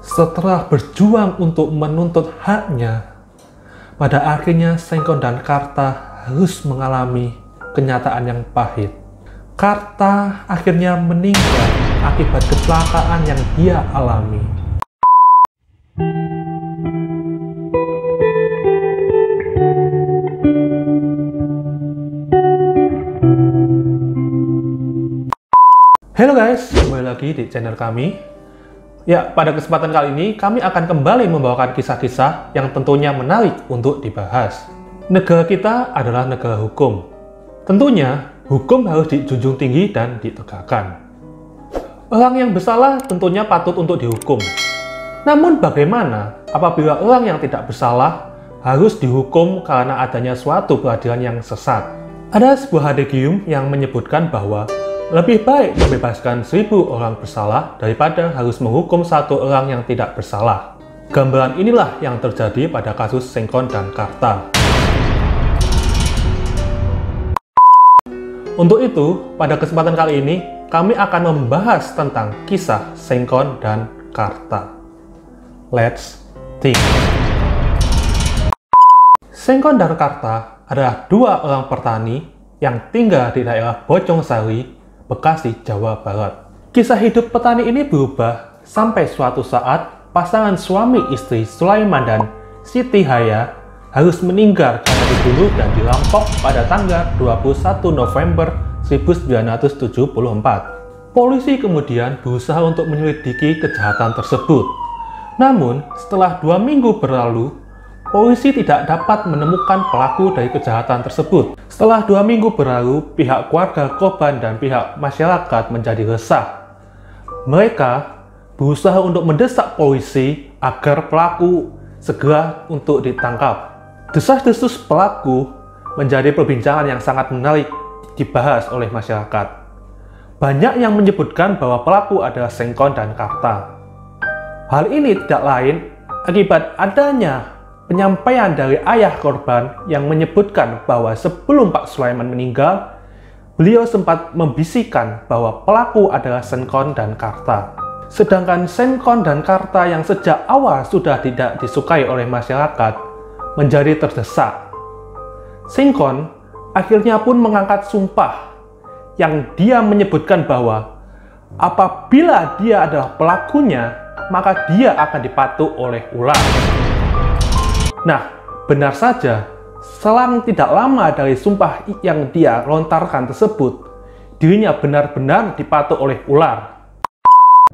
Setelah berjuang untuk menuntut haknya, pada akhirnya Sengkon dan Karta harus mengalami kenyataan yang pahit. Karta akhirnya meninggal akibat kecelakaan yang dia alami. Halo guys, kembali lagi di channel kami. Ya, pada kesempatan kali ini kami akan kembali membawakan kisah-kisah yang tentunya menarik untuk dibahas. Negara kita adalah negara hukum. Tentunya, hukum harus dijunjung tinggi dan ditegakkan. Orang yang bersalah tentunya patut untuk dihukum. Namun bagaimana apabila orang yang tidak bersalah harus dihukum karena adanya suatu peradilan yang sesat? Ada sebuah hadegium yang menyebutkan bahwa lebih baik membebaskan 1000 orang bersalah daripada harus menghukum satu orang yang tidak bersalah. Gambaran inilah yang terjadi pada kasus Sengkon dan Karta. Untuk itu, pada kesempatan kali ini, kami akan membahas tentang kisah Sengkon dan Karta. Let's think. Sengkon dan Karta adalah dua orang petani yang tinggal di daerah Bojongsari, Bekasi, Jawa Barat. Kisah hidup petani ini berubah sampai suatu saat pasangan suami istri Sulaiman dan Siti Haya harus meninggal karena dibunuh dan dirampok pada tanggal 21 November 1974. Polisi kemudian berusaha untuk menyelidiki kejahatan tersebut. Namun, setelah 2 minggu berlalu, polisi tidak dapat menemukan pelaku dari kejahatan tersebut. Setelah 2 minggu berlalu, pihak keluarga korban dan pihak masyarakat menjadi resah. Mereka berusaha untuk mendesak polisi agar pelaku segera untuk ditangkap. Desas-desus pelaku menjadi perbincangan yang sangat menarik dibahas oleh masyarakat. Banyak yang menyebutkan bahwa pelaku adalah Sengkon dan Karta. Hal ini tidak lain akibat adanya penyampaian dari ayah korban yang menyebutkan bahwa sebelum Pak Sulaiman meninggal, beliau sempat membisikkan bahwa pelaku adalah Sengkon dan Karta. Sedangkan Sengkon dan Karta yang sejak awal sudah tidak disukai oleh masyarakat, menjadi terdesak. Sengkon akhirnya pun mengangkat sumpah yang dia menyebutkan bahwa apabila dia adalah pelakunya, maka dia akan dipatuk oleh ular. Nah, benar saja, selang tidak lama dari sumpah yang dia lontarkan tersebut, dirinya benar-benar dipatuk oleh ular.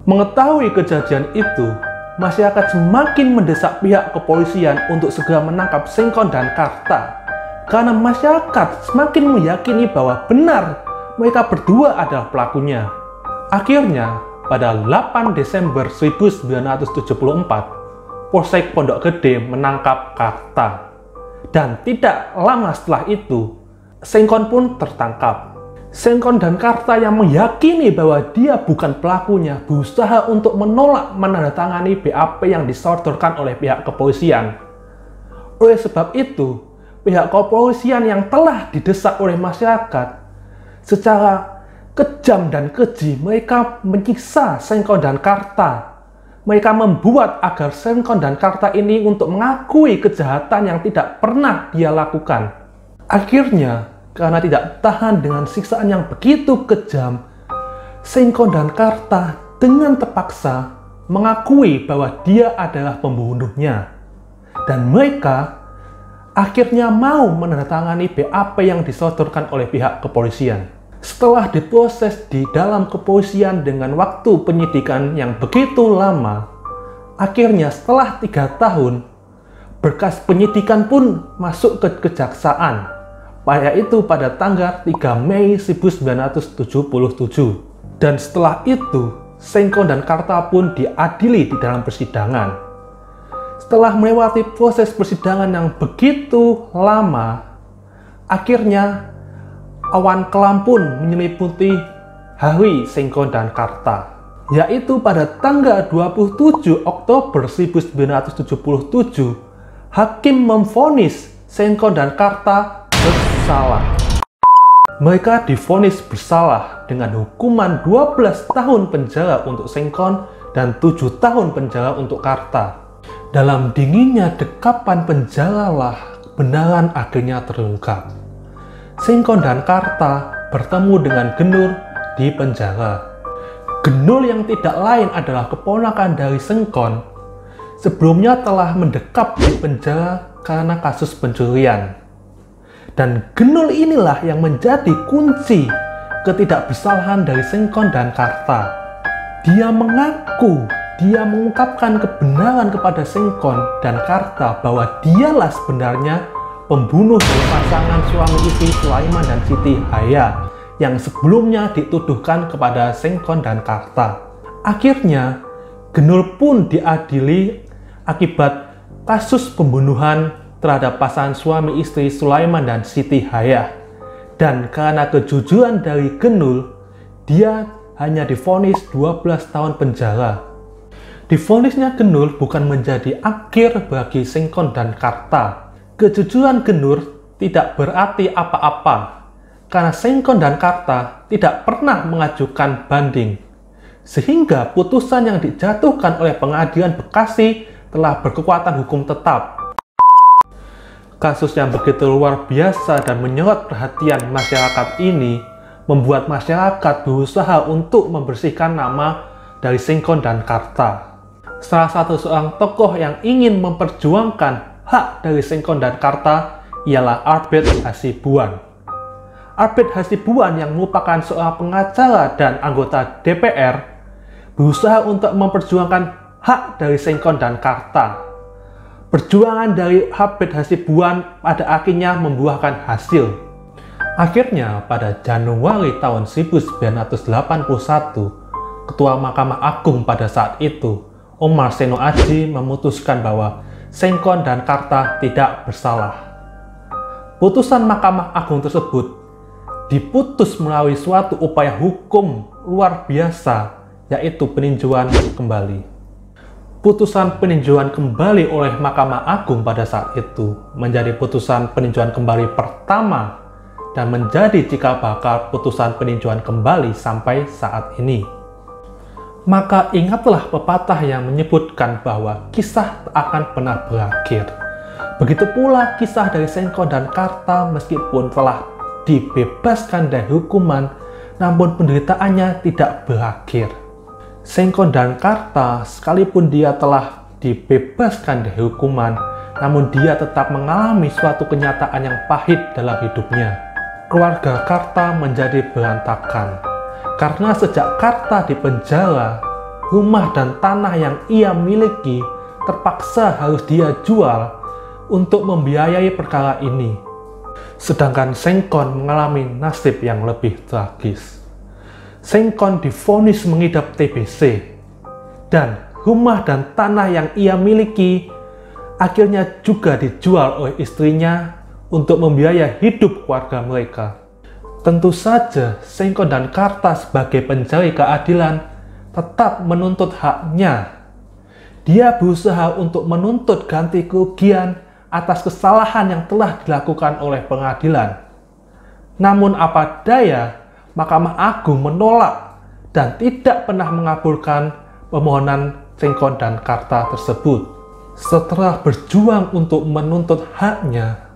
Mengetahui kejadian itu, masyarakat semakin mendesak pihak kepolisian untuk segera menangkap Sengkon dan Karta, karena masyarakat semakin meyakini bahwa benar mereka berdua adalah pelakunya. Akhirnya, pada 8 Desember 1974, Polsek Pondok Gede menangkap Karta. Dan tidak lama setelah itu, Sengkon pun tertangkap. Sengkon dan Karta yang meyakini bahwa dia bukan pelakunya berusaha untuk menolak menandatangani BAP yang disodorkan oleh pihak kepolisian. Oleh sebab itu, pihak kepolisian yang telah didesak oleh masyarakat secara kejam dan keji, mereka menyiksa Sengkon dan Karta. Mereka membuat agar Sengkon dan Karta ini untuk mengakui kejahatan yang tidak pernah dia lakukan. Akhirnya, karena tidak tahan dengan siksaan yang begitu kejam, Sengkon dan Karta dengan terpaksa mengakui bahwa dia adalah pembunuhnya. Dan mereka akhirnya mau menandatangani BAP yang disodorkan oleh pihak kepolisian. Setelah diproses di dalam kepolisian dengan waktu penyidikan yang begitu lama, akhirnya setelah 3 tahun, berkas penyidikan pun masuk ke kejaksaan, yaitu pada tanggal 3 Mei 1977. Dan setelah itu, Sengkon dan Karta pun diadili di dalam persidangan. Setelah melewati proses persidangan yang begitu lama, akhirnya awan kelam pun menyelimuti hari Sengkon dan Karta, yaitu pada tanggal 27 Oktober 1977, hakim memvonis Sengkon dan Karta bersalah. Mereka divonis bersalah dengan hukuman 12 tahun penjara untuk Sengkon dan 7 tahun penjara untuk Karta. Dalam dinginnya dekapan penjaralah kebenaran akhirnya terungkap. Sengkon dan Karta bertemu dengan Genul di penjara. Genul yang tidak lain adalah keponakan dari Sengkon, sebelumnya telah mendekap di penjara karena kasus pencurian. Dan Genul inilah yang menjadi kunci ketidakbersalahan dari Sengkon dan Karta. Dia mengaku, dia mengungkapkan kebenaran kepada Sengkon dan Karta bahwa dialah sebenarnya pembunuh dari pasangan suami istri Sulaiman dan Siti Haya yang sebelumnya dituduhkan kepada Sengkon dan Karta. Akhirnya, Genul pun diadili akibat kasus pembunuhan terhadap pasangan suami istri Sulaiman dan Siti Haya. Dan karena kejujuran dari Genul, dia hanya divonis 12 tahun penjara. Divonisnya Genul bukan menjadi akhir bagi Sengkon dan Karta. Kejujuran Genul tidak berarti apa-apa, karena Sengkon dan Karta tidak pernah mengajukan banding, sehingga putusan yang dijatuhkan oleh Pengadilan Bekasi telah berkekuatan hukum tetap. Kasus yang begitu luar biasa dan menyorot perhatian masyarakat ini membuat masyarakat berusaha untuk membersihkan nama dari Sengkon dan Karta. Salah satu seorang tokoh yang ingin memperjuangkan hak dari Sengkon dan Karta ialah Arbet Hasibuan. Arbet Hasibuan yang merupakan seorang pengacara dan anggota DPR berusaha untuk memperjuangkan hak dari Sengkon dan Karta. Perjuangan dari Arbet Hasibuan pada akhirnya membuahkan hasil. Akhirnya pada Januari tahun 1981, Ketua Mahkamah Agung pada saat itu, Omar Seno Aji, memutuskan bahwa Sengkon dan Karta tidak bersalah. Putusan Mahkamah Agung tersebut diputus melalui suatu upaya hukum luar biasa, yaitu peninjauan kembali. Putusan peninjauan kembali oleh Mahkamah Agung pada saat itu menjadi putusan peninjauan kembali pertama dan menjadi cikal bakal putusan peninjauan kembali sampai saat ini. Maka ingatlah pepatah yang menyebutkan bahwa kisah tak akan pernah berakhir. Begitu pula kisah dari Sengkon dan Karta, meskipun telah dibebaskan dari hukuman, namun penderitaannya tidak berakhir. Sengkon dan Karta, sekalipun dia telah dibebaskan dari hukuman, namun dia tetap mengalami suatu kenyataan yang pahit dalam hidupnya. Keluarga Karta menjadi berantakan, karena sejak Karta di penjara, rumah dan tanah yang ia miliki terpaksa harus dia jual untuk membiayai perkara ini. Sedangkan Sengkon mengalami nasib yang lebih tragis. Sengkon divonis mengidap TBC, dan rumah dan tanah yang ia miliki akhirnya juga dijual oleh istrinya untuk membiayai hidup keluarga mereka. Tentu saja Sengkon dan Karta sebagai pencari keadilan tetap menuntut haknya. Dia berusaha untuk menuntut ganti kerugian atas kesalahan yang telah dilakukan oleh pengadilan. Namun apa daya, Mahkamah Agung menolak dan tidak pernah mengabulkan permohonan Sengkon dan Karta tersebut. Setelah berjuang untuk menuntut haknya,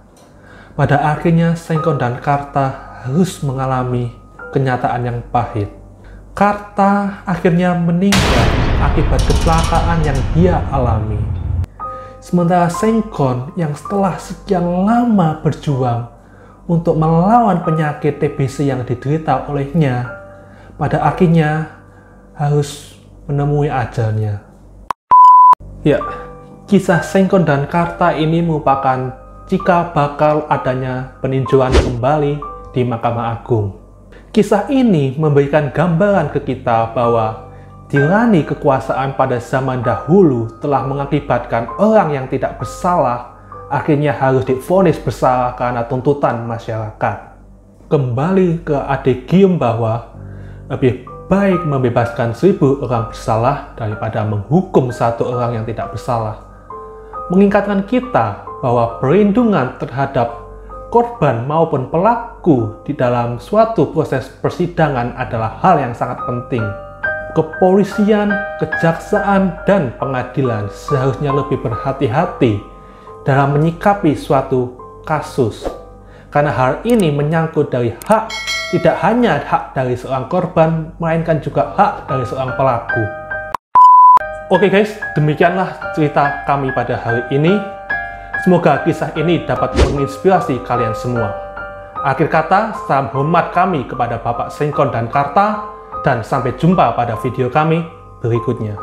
pada akhirnya Sengkon dan Karta harus mengalami kenyataan yang pahit. Karta akhirnya meninggal akibat kecelakaan yang dia alami. Sementara Sengkon yang setelah sekian lama berjuang untuk melawan penyakit TBC yang diderita olehnya, pada akhirnya harus menemui ajalnya. Ya, kisah Sengkon dan Karta ini merupakan cikal bakal adanya peninjauan kembali di Mahkamah Agung. Kisah ini memberikan gambaran ke kita bahwa tirani kekuasaan pada zaman dahulu telah mengakibatkan orang yang tidak bersalah akhirnya harus divonis bersalah karena tuntutan masyarakat. Kembali ke adegium bahwa lebih baik membebaskan 1000 orang bersalah daripada menghukum 1 orang yang tidak bersalah. Mengingatkan kita bahwa perlindungan terhadap korban maupun pelaku di dalam suatu proses persidangan adalah hal yang sangat penting. kepolisian, kejaksaan, dan pengadilan seharusnya lebih berhati-hati dalam menyikapi suatu kasus. Karena hal ini menyangkut dari hak, tidak hanya hak dari seorang korban, melainkan juga hak dari seorang pelaku. Oke guys, demikianlah cerita kami pada hari ini. Semoga kisah ini dapat menginspirasi kalian semua. Akhir kata, salam hormat kami kepada Bapak Sengkon dan Karta, dan sampai jumpa pada video kami berikutnya.